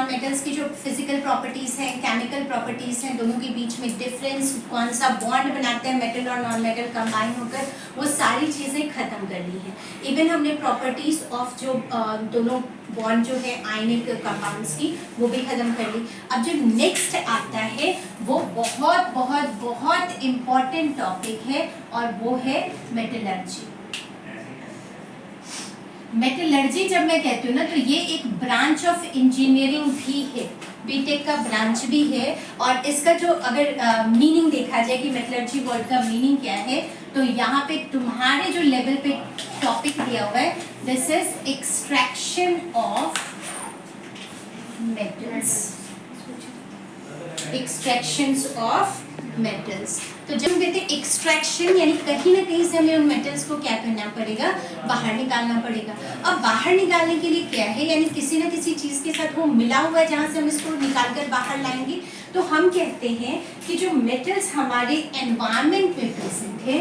Non metals की जो physical properties हैं, केमिकल प्रॉपर्टीज हैं, दोनों के बीच में डिफरेंस, कौन सा बॉन्ड बनाते हैं मेटल और नॉन मेटल कंबाइन होकर, वो सारी चीज़ें खत्म कर ली हैं। इवन हमने प्रॉपर्टीज ऑफ जो दोनों बॉन्ड जो है आयनिक कंपाउंड्स की, वो भी खत्म कर ली। अब जो नेक्स्ट आता है वो बहुत बहुत बहुत इम्पॉर्टेंट टॉपिक है और वो है मेटलर्जी। मेटलर्जी जब मैं कहती हूँ ना, तो ये एक ब्रांच ऑफ इंजीनियरिंग भी है, बीटेक का ब्रांच भी है। और इसका जो अगर मीनिंग देखा जाए कि मेटलर्जी वर्ड का मीनिंग क्या है, तो यहाँ पे तुम्हारे जो लेवल पे टॉपिक दिया हुआ है, this is extraction of metals, extractions of metals. तो जब हम कहते हैं एक्सट्रैक्शन, यानी कहीं ना कहीं से हमें उन मेटल्स को क्या करना पड़ेगा, बाहर निकालना पड़ेगा। अब बाहर निकालने के लिए क्या है, यानी किसी ना किसी चीज़ के साथ वो मिला हुआ है जहाँ से हम इसको निकाल कर बाहर लाएंगे। तो हम कहते हैं कि जो मेटल्स हमारे एनवायरनमेंट में प्रेजेंट है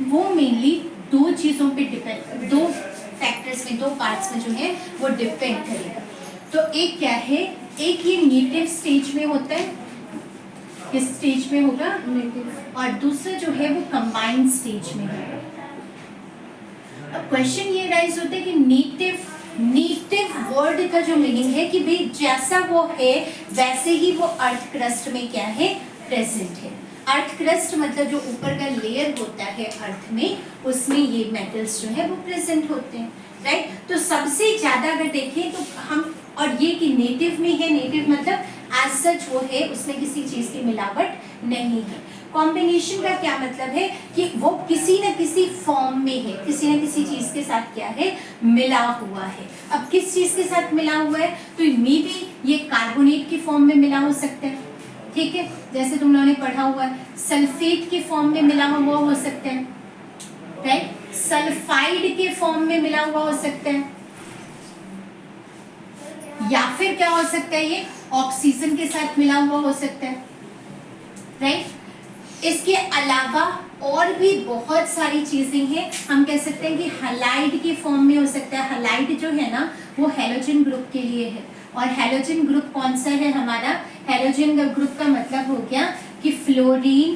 वो मेनली दो चीज़ों पे डिपेंड, दो फैक्टर्स में, दो पार्ट्स में जो है वो डिपेंड करेगा। तो एक क्या है, एक ये नेटिव स्टेज में होता है, किस स्टेज में होगा, और दूसरा जो है वो कंबाइंड स्टेज में होगा। अब क्वेश्चन ये राइज होता है कि नेटिव वर्ड का जो मीनिंग है कि भाई जैसा वो है वैसे ही वो अर्थ क्रस्ट में क्या है, प्रेजेंट है। अर्थ क्रस्ट मतलब जो ऊपर का लेयर होता है अर्थ में, उसमें ये मेटल्स जो है वो प्रेजेंट होते हैं, राइट। तो सबसे ज्यादा अगर देखें तो हम, और ये कि नेटिव में है, नेटिव मतलब एज सच वो है, उसमें किसी चीज की मिलावट नहीं है। कॉम्बिनेशन का क्या मतलब है कि वो किसी न किसी फॉर्म में है, किसी न किसी चीज के साथ क्या है, मिला हुआ है। अब किस चीज के साथ मिला हुआ है, तो मे बी ये कार्बोनेट की फॉर्म में मिला हो सकता है, ठीक है, जैसे तुम लोगों ने पढ़ा हुआ है, सल्फेट के फॉर्म में मिला हुआ हो सकता है, राइट, सल्फाइड के फॉर्म में मिला हुआ हो सकता है, या फिर क्या हो सकता है, ये ऑक्सीजन के साथ मिला हुआ हो सकता है, राइट। इसके अलावा और भी बहुत सारी चीजें हैं। हम कह सकते हैं कि हैलाइड के फॉर्म में हो सकता है। हैलाइड जो है ना वो हैलोजन ग्रुप के लिए है, और हैलोजन ग्रुप कौन सा है हमारा, हैलोजन ग्रुप का मतलब हो गया कि फ्लोरीन,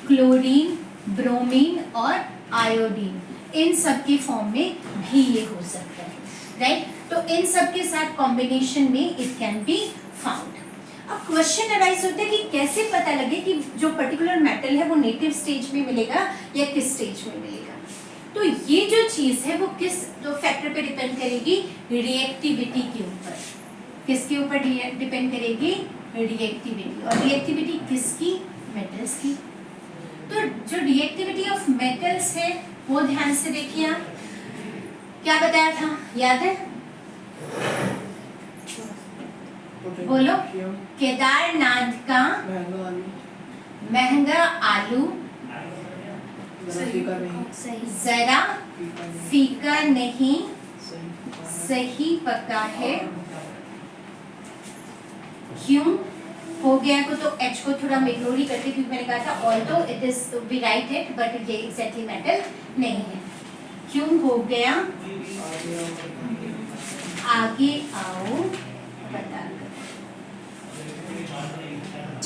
क्लोरीन, ब्रोमीन और आयोडीन, इन सब के फॉर्म में भी ये हो सकता है, राइट। तो इन सब के साथ कॉम्बिनेशन में इट कैन बी फाउंड। अब क्वेश्चन अराइज होता है कि कैसे पता लगे कि जो पर्टिकुलर मेटल है वो नेटिव स्टेज में मिलेगा या किस स्टेज में मिलेगा। तो ये जो चीज है वो किस जो फैक्टर पे डिपेंड करेगी, रिएक्टिविटी के ऊपर। किसके ऊपर डिपेंड करेगी, रिएक्टिविटी। और रिएक्टिविटी किसकी, मेटल्स की। तो जो रिएक्टिविटी ऑफ मेटल्स है वो ध्यान से देखिए आप, क्या बताया था याद है, बोलो, केदारनाथ का महंगा आलू जरा फीका नहीं, सही पका है, क्यों हो गया को, तो एच को थोड़ा इग्नोर ही करते क्योंकि मैंने कहा था although it is we write it but ये एग्जैक्टली मेटल नहीं है। क्यों हो गया, आगे आओ बता,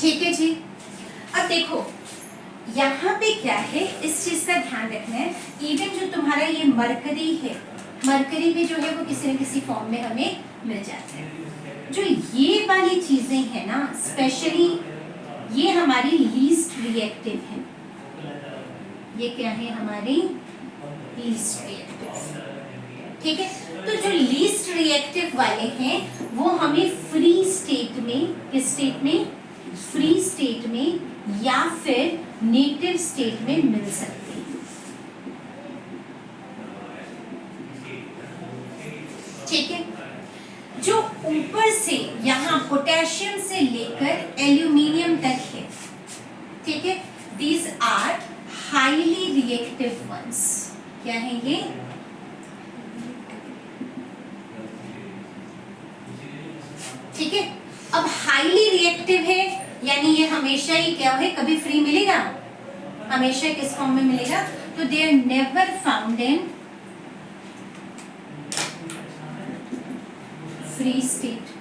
ठीक है जी। अब देखो यहाँ पे क्या है, इस चीज का ध्यान रखना है। इवन जो तुम्हारा ये मरकरी है, मरकरी भी जो है वो किसी न किसी फॉर्म में हमें मिल जाता है। जो ये वाली चीजें हैं ना, स्पेशली ये हमारी लीस्ट रिएक्टिव है। ये क्या है, हमारी लीस्ट रिएक्टिव, ठीक है। तो जो लीस्ट रिएक्टिव वाले हैं वो हमें फ्री स्टेट में, किस स्टेट में, फ्री स्टेट में या फिर नेटिव स्टेट में मिल सकते हैं, ठीक है। जो ऊपर से यहाँ पोटेशियम से लेकर एल्यूमिनियम तक है, ठीक है, these are highly reactive ones. क्या है ये, ठीक है। अब हाईली रिएक्टिव है यानी ये हमेशा ही क्या है, कभी फ्री मिलेगा, हमेशा किस फॉर्म में मिलेगा, तो they are never found in free state,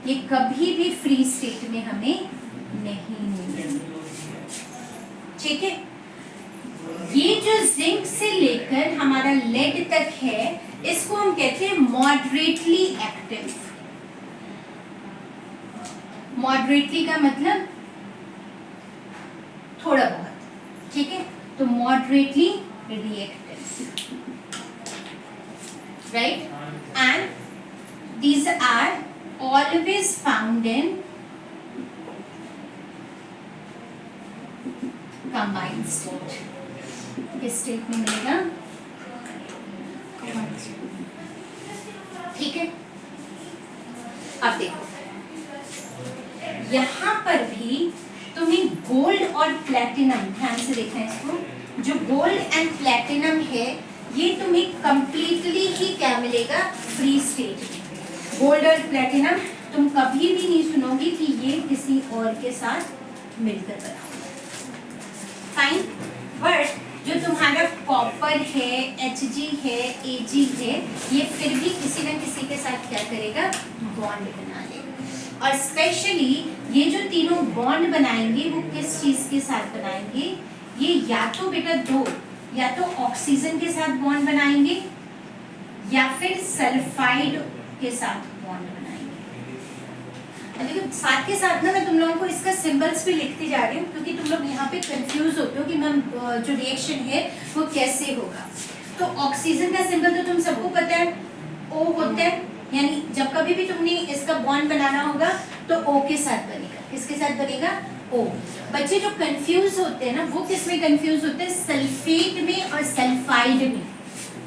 ये कभी भी फ्री स्टेट में हमें नहीं मिलेंगे। ठीक है, ये जो जिंक से लेकर हमारा लेड तक है इसको हम कहते हैं मॉडरेटली एक्टिव। मॉडरेटली का मतलब थोड़ा बहुत, ठीक है, तो moderately reactive, right, and these are always found in combined state। किस स्टेट में मिलेगा? ठीक है, अब देखो यहां पर भी तुम्हें गोल्ड और प्लैटिनम, ध्यान से देखना इसको, जो गोल्ड एंड प्लैटिनम है ये तुम्हें कंप्लीटली ही क्या मिलेगा? फ्री स्टेट में। गोल्ड और प्लैटिनम तुम कभी भी नहीं सुनोगे कि ये किसी और के साथ मिलकर बना। फाइन, बट जो तुम्हारा कॉपर है, Hg है, Ag है, ये फिर भी किसी न किसी के साथ क्या करेगा? बॉन्ड बना लेगा। और स्पेशली ये जो तीनों बॉन्ड बनाएंगे वो किस चीज के साथ बनाएंगे? ये या तो बेटा दो, या तो ऑक्सीजन के साथ बॉन्ड बनाएंगे या फिर सल्फाइड के साथ बॉन्ड बनाएंगे। लेकिन साथ के साथ ना मैं तुम लोगों को इसका सिंबल्स भी लिखती जा रही हूँ क्योंकि तुम लोग यहाँ पे कंफ्यूज होते हो कि मैम जो रिएक्शन है वो कैसे होगा। तो ऑक्सीजन का सिंबल तो तुम सबको पता है, O होता है, यानी जब कभी भी तुमने इसका बॉन्ड बनाना होगा तो O के साथ बनेगा। किसके साथ बनेगा? O। बच्चे जो कंफ्यूज होते हैं ना वो किस में कंफ्यूज होते हैं? सल्फेट में और सल्फाइड में।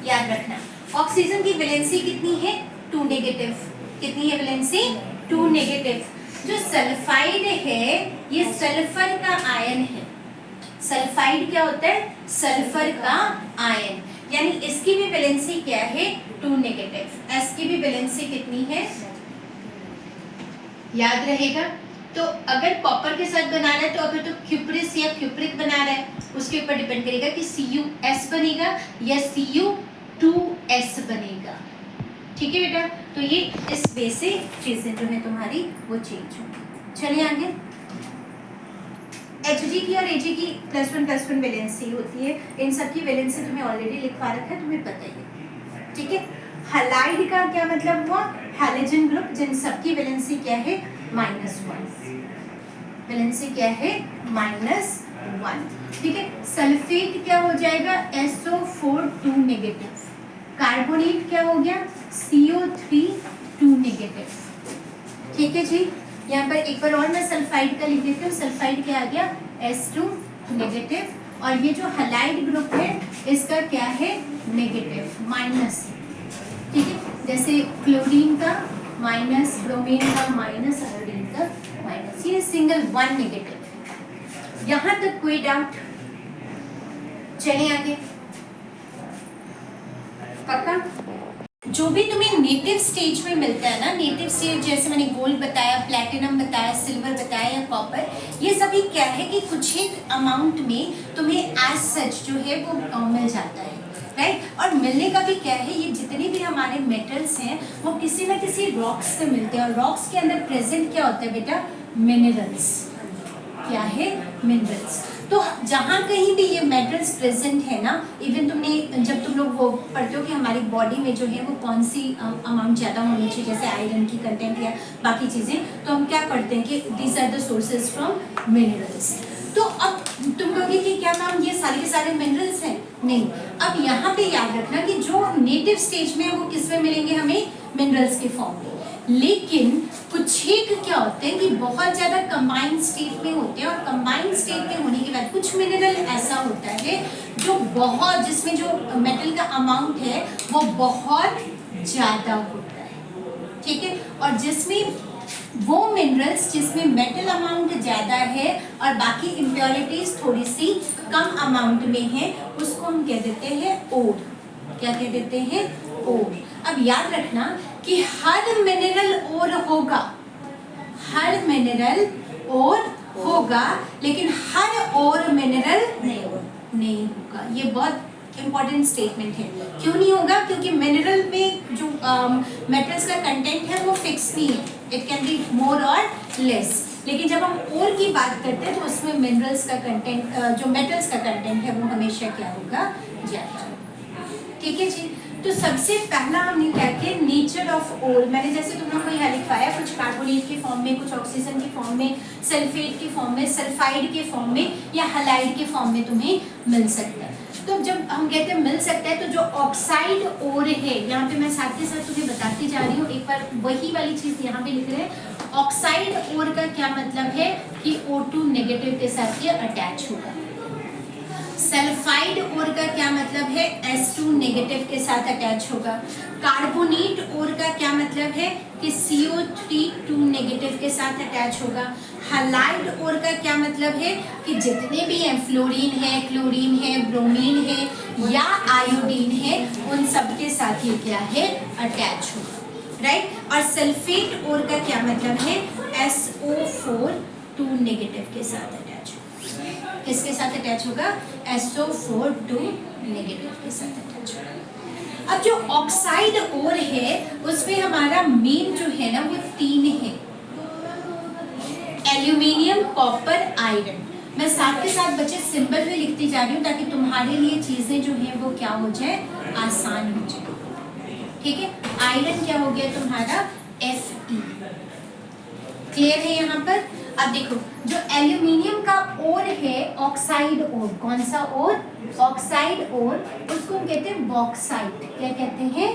याद रखना, ऑक्सीजन की वैलेंसी कितनी है? 2 नेगेटिव। कितनी है वैलेंसी? 2 नेगेटिव। जो सल्फाइड है ये सल्फर का आयन है। सल्फाइड क्या होता है? सल्फर का आयन, यानी इसकी भी वैलेंसी क्या है? 2 नेगेटिव। एस की भी वैलेंसी कितनी है? याद रहेगा। तो अगर कॉपर के साथ बना रहा है तो अगर तो क्यूप्रिस या क्यूप्रिक बना रहा है उसके ऊपर डिपेंड करेगा कि CuS बनेगा या Cu2S बनेगा। ठीक है बेटा, तो ये इस वे से चीजें जो है तुम्हारी वो चेंज होंगी। चलिए आगे, Hg की और Ag की +1 वैलेंसी होती है। इन सब की वैलेंसी तुम्हें ऑलरेडी लिखवा रखा है, तुम्हें पता ही है। ठीक है, हैलाइड का क्या मतलब हुआ? हैलोजन ग्रुप जिन सबकी वैलेंसी क्या है? -1। वैलेंसी क्या है? -1। ठीक है, सल्फेट क्या हो जाएगा? SO4 2 negative. कार्बोनेट क्या हो गया? CO3 2 negative. ठीक है जी, यहाँ पर एक बार और मैं सल्फाइड का लिख देती हूँ। सल्फाइड क्या आ गया? S2 negative. और ये जो हैलाइड ग्रुप है इसका क्या है? Negative, minus. ठीक है, जैसे क्लोरीन का माइनस, ब्रोमीन का माइनस, आयोडीन का माइनस, ये सिंगल 1 नेगेटिव। यहाँ तक कोई डाउट? चलिए आगे, पक्का? जो भी तुम्हें नेटिव स्टेज में मिलता है ना, नेटिव स्टेज जैसे मैंने गोल्ड बताया, प्लैटिनम बताया, सिल्वर बताया या कॉपर, ये सभी क्या है कि कुछ एक अमाउंट में तुम्हें एज सच जो है वो मिल जाता है, राइट। और मिलने का भी क्या है, ये जितने भी हमारे मेटल्स हैं वो किसी न किसी रॉक्स से मिलते हैं। और रॉक्स के अंदर प्रेजेंट क्या होता है बेटा? मिनरल्स। क्या है? मिनरल्स। तो जहाँ कहीं भी ये मेटल्स प्रेजेंट है ना, इवन तुमने जब तुम लोग वो पढ़ते हो कि हमारी बॉडी में जो है वो कौन सी अमाउंट ज़्यादा होनी चाहिए, जैसे आयरन की कंटेंट या बाकी चीज़ें, तो हम क्या पढ़ते हैं कि these are the sources from minerals. तो अब तुम कहोगे कि क्या मैम ये सारे के सारे मिनरल्स हैं? नहीं, अब यहाँ पे याद रखना कि जो नेटिव स्टेज में है वो किस में मिलेंगे हमें? मिनरल्स के फॉर्म में। लेकिन कुछ एक क्या होते हैं कि बहुत ज़्यादा कंबाइंड स्टेट में होते हैं, और कंबाइंड स्टेट में होने के बाद कुछ मिनरल ऐसा होता है जो बहुत, जिसमें जो मेटल का अमाउंट है वो बहुत ज़्यादा होता है। ठीक है, और जिसमें वो मिनरल्स जिसमें मेटल अमाउंट ज़्यादा है और बाकी इम्प्योरिटीज थोड़ी सी कम अमाउंट में है, उसको हम कह देते हैं ओर। क्या कह देते हैं? ओर। अब याद रखना कि हर मिनरल ओर होगा, हर मिनरल ओर होगा, लेकिन हर ओर मिनरल नहीं होगा। ये बहुत इंपॉर्टेंट स्टेटमेंट है। क्यों नहीं होगा? क्योंकि मिनरल में जो मेटल्स का कंटेंट है वो फिक्स भी है, इट कैन बी मोर और लेस। लेकिन जब हम ओर की बात करते हैं तो उसमें मिनरल्स का कंटेंट, जो मेटल्स का कंटेंट है वो हमेशा क्या होगा, ज़्यादा। ठीक है जी। तो सबसे पहला हमने क्या किया, नेचर ऑफ ओर। मैंने जैसे तुम लोगों को यहाँ लिखवाया, कुछ कार्बोनेट के फॉर्म में, कुछ ऑक्सीजन के फॉर्म में, सल्फेट के फॉर्म में, सल्फाइड के फॉर्म में या हैलाइड के फॉर्म में तुम्हें मिल सकता है। तो जब हम कहते हैं मिल सकता है, तो जो ऑक्साइड ओर है, यहाँ पे मैं साथ के साथ तुम्हें बताती जा रही हूँ, एक बार वही वाली चीज़ यहाँ पे लिख रहे हैं। ऑक्साइड ओर का क्या मतलब है कि O2 नेगेटिव के साथ ये अटैच होगा। सल्फाइड ओर का क्या मतलब है, H2 नेगेटिव के साथ अटैच होगा। कार्बोनेट ओर का क्या मतलब है कि CO3 2 नेगेटिव के साथ अटैच होगा। हैलाइड ओर का क्या मतलब है कि जितने भी हैं, फ्लोरीन है, क्लोरीन है, ब्रोमीन है या आयोडीन है, उन सब के साथ ये क्या है, अटैच होगा, राइट। और सल्फेट ओर का क्या मतलब है, SO4 2 नेगेटिव के साथ अटैच होगा। किसके साथ अटैच होगा, SO4 2 नेगेटिव के साथ अटैच होगा। अब जो ऑक्साइड ओर है उसमें हमारा मेन जो है ना वो 3 है, एल्यूमिनियम, कॉपर, आयरन। मैं साथ के साथ बच्चे सिंबल में लिखती जा रही हूँ ताकि तुम्हारे लिए चीजें जो हैं वो क्या हो जाए, आसान हो जाए। ठीक है, आयरन क्या हो गया तुम्हारा, Fe। क्लियर है यहाँ पर। अब देखो, जो एल्यूमिनियम का ओर है, ऑक्साइड ओर, कौन सा ओर, ऑक्साइड ओर, उसको कहते हैं बॉक्साइट। क्या कहते हैं,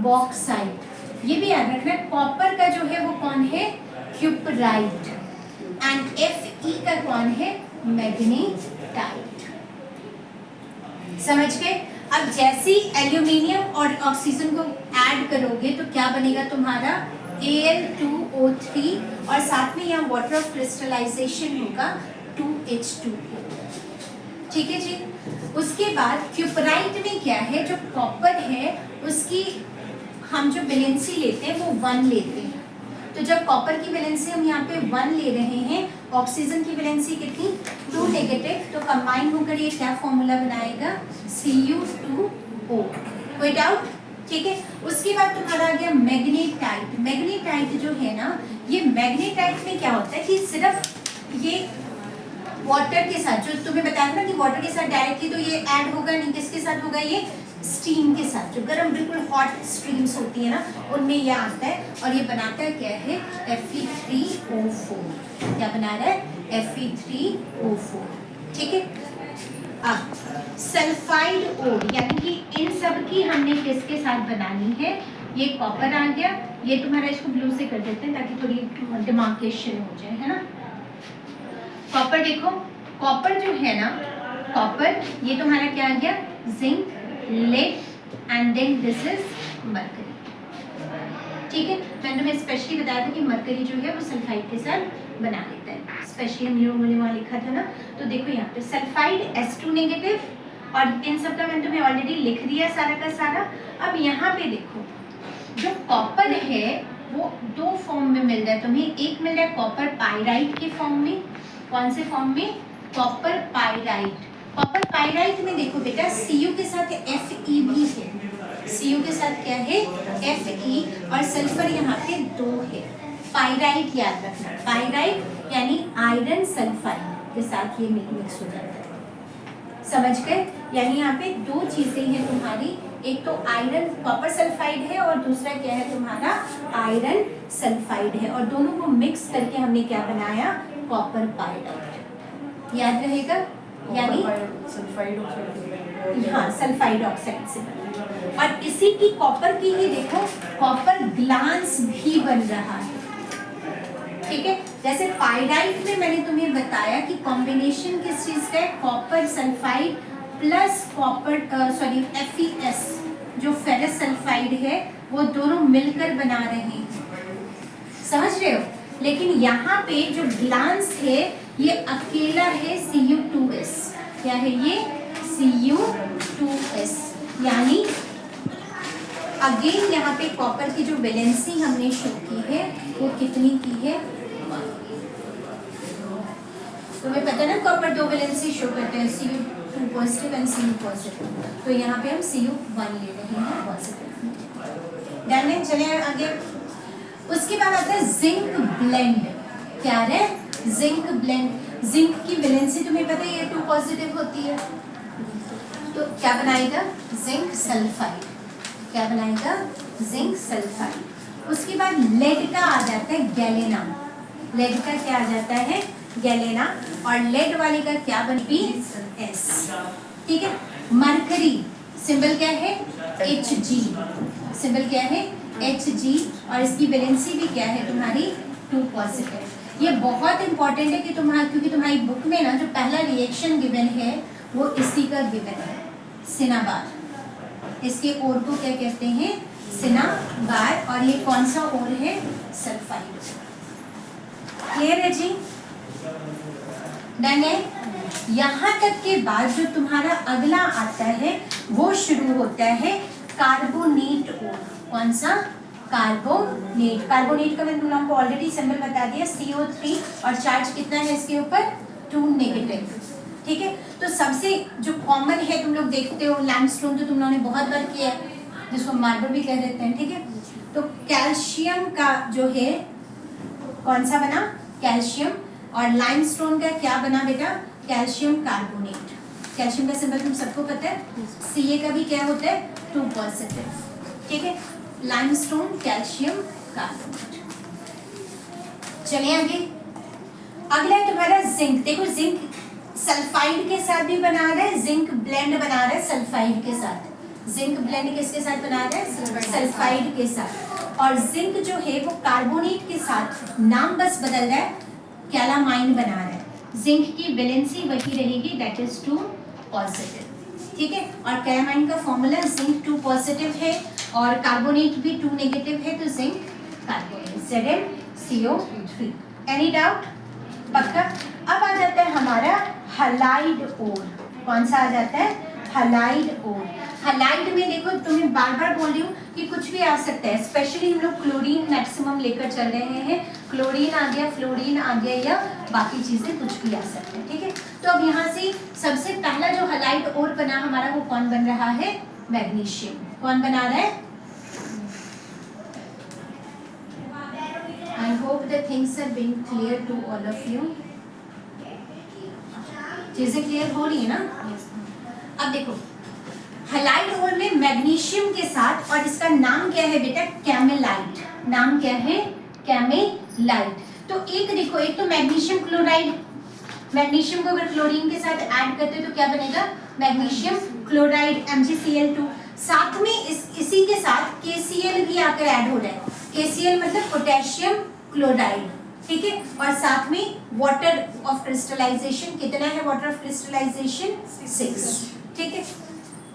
बॉक्साइट। ये भी याद रखना। कॉपर का जो है वो कौन है, क्यूपराइट। एंड Fe का कौन है, मैग्नेटाइट। समझ गए। अब जैसे एल्यूमिनियम और ऑक्सीजन को ऐड करोगे तो क्या बनेगा तुम्हारा, Al2O3 और साथ में यहाँ वाटर ऑफ क्रिस्टलाइजेशन होगा 2H2। ठीक है जी। उसके बाद क्यूपराइट में क्या है, जो कॉपर है उसकी हम जो वैलेंसी लेते हैं वो 1 लेते हैं। तो जब कॉपर की वैलेंसी हम यहाँ पे 1 ले रहे हैं, ऑक्सीजन की वैलेंसी कितनी, 2 नेगेटिव, तो कंबाइन होकर ये क्या फॉर्मूला बनाएगा, Cu2O। कोई डाउट। ठीक है। उसके बाद तुम्हारा आ गया मैग्नेटाइट। मैग्नेटाइट जो है ना, ये मैग्नेटाइट में क्या होता है कि सिर्फ ये वाटर के साथ, जो तुम्हें बताया ना कि वाटर के साथ डायरेक्टली तो ये ऐड होगा नहीं, किसके साथ होगा, ये स्टीम के साथ। जो गर्म बिल्कुल हॉट स्ट्रीम्स होती है ना, उनमें ये आता है और ये बनाता है क्या है, Fe3O4। क्या बना रहा है, Fe3O4। ठीक है। अब सल्फाइड ओर, यानी कि इन सब की हमने किसके साथ बनानी है, ये कॉपर आ गया। ये तुम्हारा, इसको ब्लू से कर देते हैं ताकि थोड़ी डिमार्केशन हो जाए, है ना। कॉपर देखो, कॉपर जो है ना, कॉपर ये तुम्हारा क्या आ गया, zinc, lead and then this is mercury. ठीक है। मैंने तुम्हें स्पेशली बताया था कि मरकरी जो है वो सल्फाइड के साथ बना लेता है, स्पेशली हम लोगों ने वहाँ लिखा था ना। तो देखो यहाँ पे सल्फाइड H2 नेगेटिव, और इन सब का मैंने तुम्हें ऑलरेडी लिख दिया सारा का सारा। अब यहाँ पे देखो, जो कॉपर है वो 2 फॉर्म में मिल रहा है तुम्हें। एक मिल रहा है कॉपर पाइराइट के फॉर्म में। कौन से फॉर्म में, कॉपर पाइराइट। कॉपर पाइराइट में देखो बेटा, Cu के साथ Fe भी है। Cu के साथ क्या है, Fe, और सल्फर यहाँ पे 2 है। पाइराइट याद रखना, पाइराइट यानी आयरन सल्फाइड के साथ ये मिक्स हो जाता है। समझ गए। यानी यहाँ पे 2 चीजें हैं तुम्हारी, एक तो आयरन कॉपर सल्फाइड है और दूसरा क्या है तुम्हारा, आयरन सल्फाइड है, और दोनों को मिक्स करके हमने क्या बनाया, कॉपर पाइराइट। याद रहेगा। यानी सल्फाइड ऑक्साइड, हाँ, सल्फाइड ऑक्साइड से बना। और इसी की कॉपर की ही देखो, कॉपर ग्लांस भी बन रहा है। ठीक है। जैसे पाइराइट में मैंने तुम्हें बताया कि कॉम्बिनेशन किस चीज का है, copper sulphide plus copper FeS, जो फेरस सल्फाइड है, वो दोनों मिलकर बना रहे हैं। समझ रहे हो। लेकिन यहाँ पे जो ग्लांस है ये अकेला है Cu2S। क्या है ये, Cu2S। यानी अगेन यहाँ पे कॉपर की जो वैलेंसी हमने शो की है वो कितनी की है, तुम्हें पता ना कॉपर 2 वैलेंसी शो करते हैं, Cu2 positive and Cu positive. तो यहाँ पे हम Cu1 ले रहे हैं पॉजिटिव। डन है। चले आगे। उसके बाद आता है जिंक ब्लेंड। क्या है? Zinc blende. जिंक की वैलेंसी तुम्हें पता है ये 2 पॉजिटिव होती है, तो क्या बनाएगा? Zinc sulphide. क्या बनाएगा? Zinc sulphide. उसके बाद लेड का आ जाता है गैलेना। लेड का क्या आ जाता है? गैलेना। और लेड वाले का क्या बनेगी? एस। ठीक है। मरकरी सिंबल क्या है? Hg। सिंबल क्या है? Hg। और इसकी वैलेंसी भी क्या है तुम्हारी? 2 पॉजिटिव। ये बहुत इंपॉर्टेंट है कि तुम्हारा, क्योंकि तुम्हारी बुक में ना जो पहला रिएक्शन गिवन है वो इसी का गिवन है, सिनाबार। इसके ओर को क्या कहते हैं? सिनाबार। और ये कौन सा ओर है? सल्फाइड। क्लियर है जी? डन है। यहाँ तक के बाद जो तुम्हारा अगला आता है वो शुरू होता है कार्बोनेट ओर। कौन सा? कार्बोनेट। कार्बोनेट का मैंने तुम लोगों को ऑलरेडी सिंबल बता दिया, CO3। और चार्ज कितना है इसके ऊपर? 2 नेगेटिव। ठीक है। तो सबसे जो कॉमन है, तुम लोग देखते हो लाइमस्टोन तो तुम लोगों ने बहुत बार किया है, जिसको मार्बल भी कह देते हैं। ठीक है। तो कैल्शियम का जो है कौन सा बना? कैल्शियम। और लाइमस्टोन का क्या बना बेटा? Calcium carbonate. कैल्शियम का सिंबल तुम सबको पता है, Ca का भी क्या होता है? 2 पॉजिटिव। ठीक है। Limestone, calcium carbonate. चलिए आगे। अगला है तुम्हारा जिंक। देखो जिंक सल्फाइड के साथ भी बना रहा है, जिंक ब्लेंड बना रहा है सल्फाइड के साथ। जिंक ब्लेंड किसके साथ बना रहा है? सल्फाइड के साथ। और जिंक जो है वो कार्बोनेट के साथ नाम बस बदल रहा है, कैलामाइन बना रहा है। जिंक की वैलेंसी वही रहेगी, दैट इज 2 पॉजिटिव। ठीक है। और कैलामाइन का फॉर्मूला जिंक 2 पॉजिटिव है और कार्बोनेट भी 2 नेगेटिव है, तो zinc carbonate ZnCO3। Any doubt? पक्का? अब आ जाता है हमारा हलाइड ओर। कौन सा आ जाता है? हलाइड ओर। हलाइड में देखो, तुम्हें बार बार बोल रही हूँ कि कुछ भी आ सकता है, स्पेशली हम लोग क्लोरीन मैक्सिमम लेकर चल रहे हैं। क्लोरीन आ गया, फ्लोरीन आ गया, या बाकी चीजें कुछ भी आ सकते हैं। ठीक है। तो अब यहाँ से सबसे पहला जो हलाइड ओर बना हमारा, वो कौन बन रहा है? मैग्नीशियम। कौन बना रहा है? I hope the things are being clear to all of you. चीजें क्लियर हो रही है ना? अब देखो हलाइड ओर में मैग्नीशियम के साथ, और इसका नाम क्या है बेटा? कैमेलाइट। नाम क्या है? कैमेलाइट। तो एक देखो, एक तो मैग्नीशियम क्लोराइड, मैग्नीशियम को अगर क्लोरीन के साथ ऐड करते हो तो क्या बनेगा? Magnesium chloride MgCl2। साथ में इसी के साथ KCl भी आकर ऐड हो रहा है। KCl मतलब पोटेशियम क्लोराइड। ठीक है। और साथ में वाटर ऑफ क्रिस्टलाइजेशन कितना है? Water of crystallization 6। ठीक है।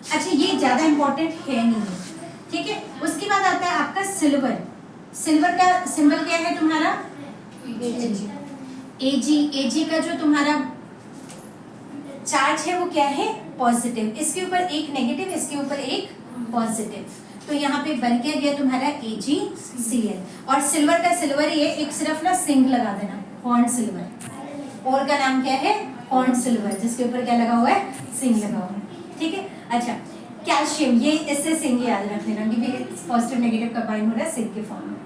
अच्छा, ये ज्यादा इंपॉर्टेंट है नहीं है। ठीक है। उसके बाद आता है आपका सिल्वर। सिल्वर का सिंबल क्या है तुम्हारा? Ag का जो तुम्हारा चार्ज है वो क्या है? पॉजिटिव। इसके ऊपर एक नेगेटिव, इसके ऊपर एक पॉजिटिव, तो यहाँ पे बन के गया तुम्हारा AgCl। और सिल्वर का सिल्वर ही है, एक सिर्फ ना सिंग लगा देना, हॉर्न सिल्वर। और का नाम क्या है? हॉर्न सिल्वर, जिसके ऊपर क्या लगा हुआ है? सिंग लगा हुआ है। ठीक है। अच्छा, कैल्शियम, ये इससे सिंग याद रख लेना क्योंकि पॉजिटिव नेगेटिव कंबाइन हो रहा है सिंग के फॉर्म में।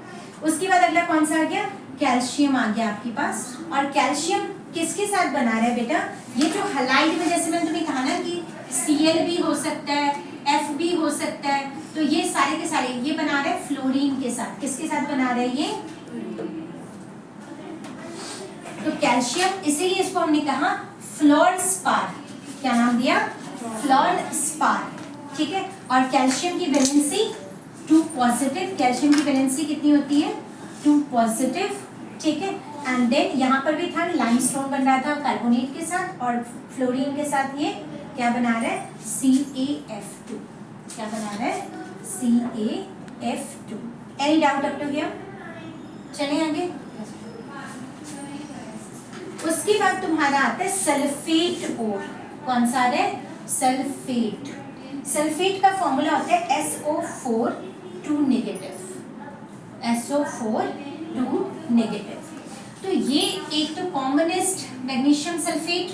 उसके बाद अगला कौन सा आ गया? कैल्शियम आ गया आपके पास। और कैल्शियम किसके साथ बना रहा है बेटा? ये जो हलाइड में, जैसे मैंने तुम्हें कहा ना कि Cl भी हो सकता है, F भी हो सकता है, तो ये सारे के सारे ये बना रहे हैं फ्लोरीन के साथ। किसके साथ बना रहे हैं ये? तो कैल्शियम, इसीलिए इसको हमने कहा फ्लोरस्पार। क्या नाम दिया? फ्लोरस्पार। ठीक है। और कैल्शियम की वैलेंसी 2 पॉजिटिव। कैल्शियम की वैलेंसी कितनी होती है? 2 पॉजिटिव। ठीक है। एंड देन यहाँ पर भी था, लाइमस्टोन बन रहा था कार्बोनेट के साथ, और फ्लोरीन के साथ ये क्या बना रहा है? CaF2। क्या बना रहा है? CaF2। Any doubt up to here? चलें आगे। उसके बाद तुम्हारा आता है सल्फेट ओर। कौन सा है? सल्फेट। सल्फेट का फॉर्मूला होता है SO4 2 नेगेटिव। SO4 2 negative. तो ये एक तो कॉमनेस्ट मैग्नीशियम सल्फेट,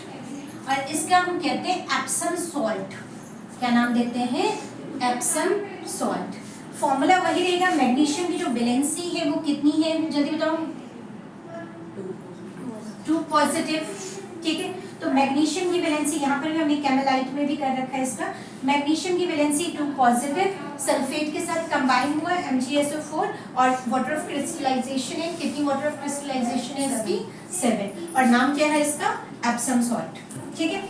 और इसका हम कहते हैं एप्सम सॉल्ट। क्या नाम देते हैं? Epsom salt. फॉर्मूला वही रहेगा, मैग्नीशियम की जो वैलेंसी है वो कितनी है, जल्दी बताओ। 2 पॉजिटिव, ठीक है। तो मैग्नीशियम की वैलेंसी यहाँ पर भी हमने कैमेलाइट में भी कर रखा है इसका, मैग्नीशियम की वैलेंसी 2 पॉजिटिव, सल्फेट के साथ कंबाइन हुआ MgSO4 और वाटर ऑफ क्रिस्टलाइजेशन है, कितनी वाटर ऑफ क्रिस्टलाइजेशन है इसकी 7, और नाम क्या है इसका एप्सम सॉल्ट, ठीक है।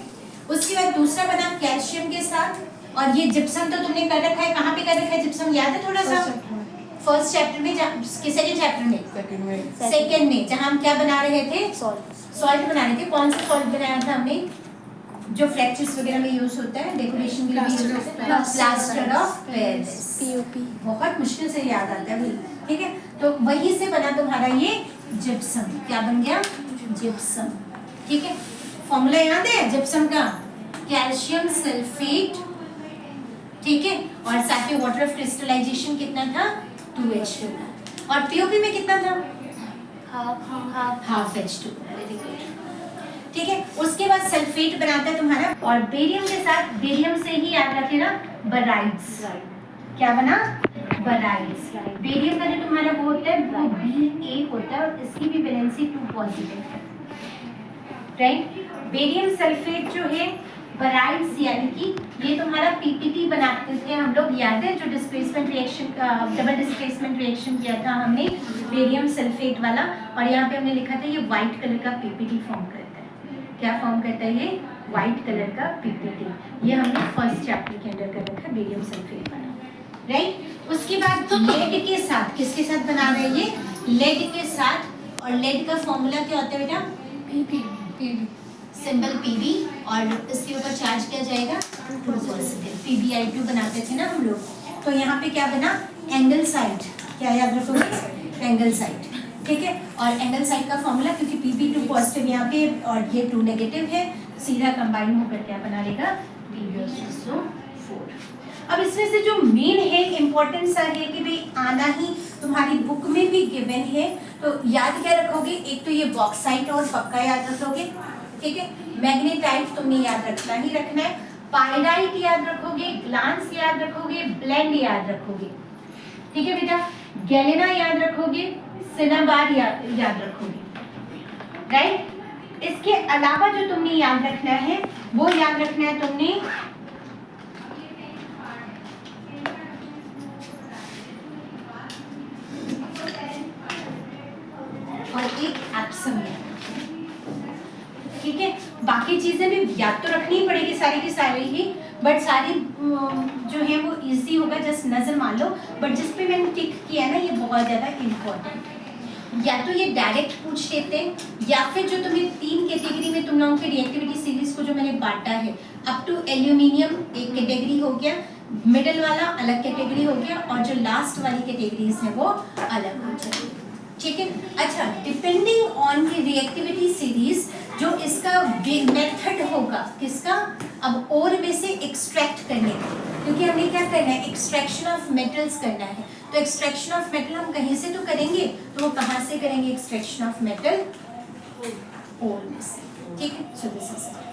उसके बाद दूसरा बना कैल्शियम के साथ, और ये जिप्सम तो तुमने कर रखा है, कहाँ पे कर रखा है जिप्सम, याद है थोड़ा सा? फर्स्ट चैप्टर में, सेकंड चैप्टर में, सेकंड में जहाँ हम क्या बना रहे थे, सॉल्ट बना रहे थे। कौन सा सॉल्ट बनाया था हमने, जो फ्रैक्चर्स वगैरह में यूज होता है, डेकोरेशन के लिए यूज होता है, प्लास्टर ऑफ पेरिस, POP। बहुत मुश्किल से याद आता है भाई, ठीक है। तो वहीं से बना तुम्हारा ये जिप्सम, क्या बन गया, जिप्सम, ठीक है। फॉर्मूला याद है जिप्सम का, कैल्शियम सल्फेट, ठीक है, और साथ में वाटर ऑफ क्रिस्टलाइजेशन कितना था, 2H2, और पीओपी में कितना था, हाफ H2, वेरी गुड, ठीक है। उसके बाद सल्फेट बनाता है तुम्हारा, और बेरियम के साथ, बेरियम से ही याद रखे ना, बराइड्स, क्या बना, बराइड्स। बेरियम का जो तुम्हारा वो होता है वो Ba होता है, और इसकी भी वैलेंसी 2 पॉजिटिव है, राइट। बेरियम सल्फेट जो है, बराइड्स, यानी कि ये तुम्हारा PPT बनाते थे हम लोग, याद है, जो डिस्प्लेसमेंट रिएक्शन का, डबल डिस्प्लेसमेंट रिएक्शन किया था हमने बेरियम सल्फेट वाला, और यहाँ पे हमने लिखा था ये व्हाइट कलर का PPT फॉर्म करता है, क्या फॉर्म करता है ये, व्हाइट कलर का PPT, ये हमने फर्स्ट चैप्टर के अंदर कर रखा है, बेरियम सल्फेट वाला, राइट। उसके बाद लेड के साथ, किसके साथ बना रहे हैं ये, लेड के साथ, और लेड का फॉर्मूला क्या होता है बेटा, PB, सिंबल PB, और इसके ऊपर चार्ज किया जाएगा 2 पॉजिटिव, PbI2 बनाते थे ना हम लोग। तो यहाँ पे क्या बना, एंगल साइड, क्या याद रखोगे, एंगल साइड, ठीक है। और एंगल साइड का फॉर्मूला, क्योंकि PB 2 पॉजिटिव यहाँ पे और ये 2 नेगेटिव है, सीधा कंबाइन होकर क्या बना लेगा, PbSO4। अब इसमें से जो मेन है, इम्पोर्टेंट सा है कि भाई आना ही तुम्हारी बुक में भी गिवन है, तो याद क्या रखोगे, एक तो ये बॉक्साइट और पक्का याद रखोगे, ठीक है। मैग्नेटाइट तुमने याद रखना ही रखना है, पाइराइट याद रखोगे, ग्लांस याद रखोगे, ब्लेंड याद रखोगे, ठीक है बेटा। गैलेना याद रखोगे, सिनाबार याद रखोगे, राइट। इसके अलावा जो तुमने याद रखना है वो याद रखना है तुमने और एक एप्सम, ठीक है। बाकी चीजें भी याद तो रखनी ही पड़ेगी सारी की सारी ही, बट सारी जो है वो इजी होगा, जस्ट नजर मान लो। बट जिस पे मैंने टिक किया ना, ये बहुत ज्यादा इम्पोर्टेंट है, या तो ये डायरेक्ट पूछ लेते हैं, या फिर जो तुम्हें 3 कैटेगरी में तुम लोगों की रिएक्टिविटी सीरीज को जो मैंने बांटा है, अप टू एल्यूमिनियम एक कैटेगरी हो गया, मिडल वाला अलग कैटेगरी हो गया, और जो लास्ट वाली कैटेगरीज है वो अलग हो जाएगी, ठीक है। अच्छा, depending on the reactivity series जो इसका मेथड होगा किसका, अब ओर में से एक्सट्रैक्ट करने का, क्योंकि हमें क्या करना है, एक्सट्रैक्शन ऑफ मेटल्स करना है। तो एक्सट्रैक्शन ऑफ मेटल हम कहीं से तो करेंगे, तो वो कहाँ से करेंगे एक्सट्रैक्शन ऑफ मेटल, ओर में से, ठीक है। So this is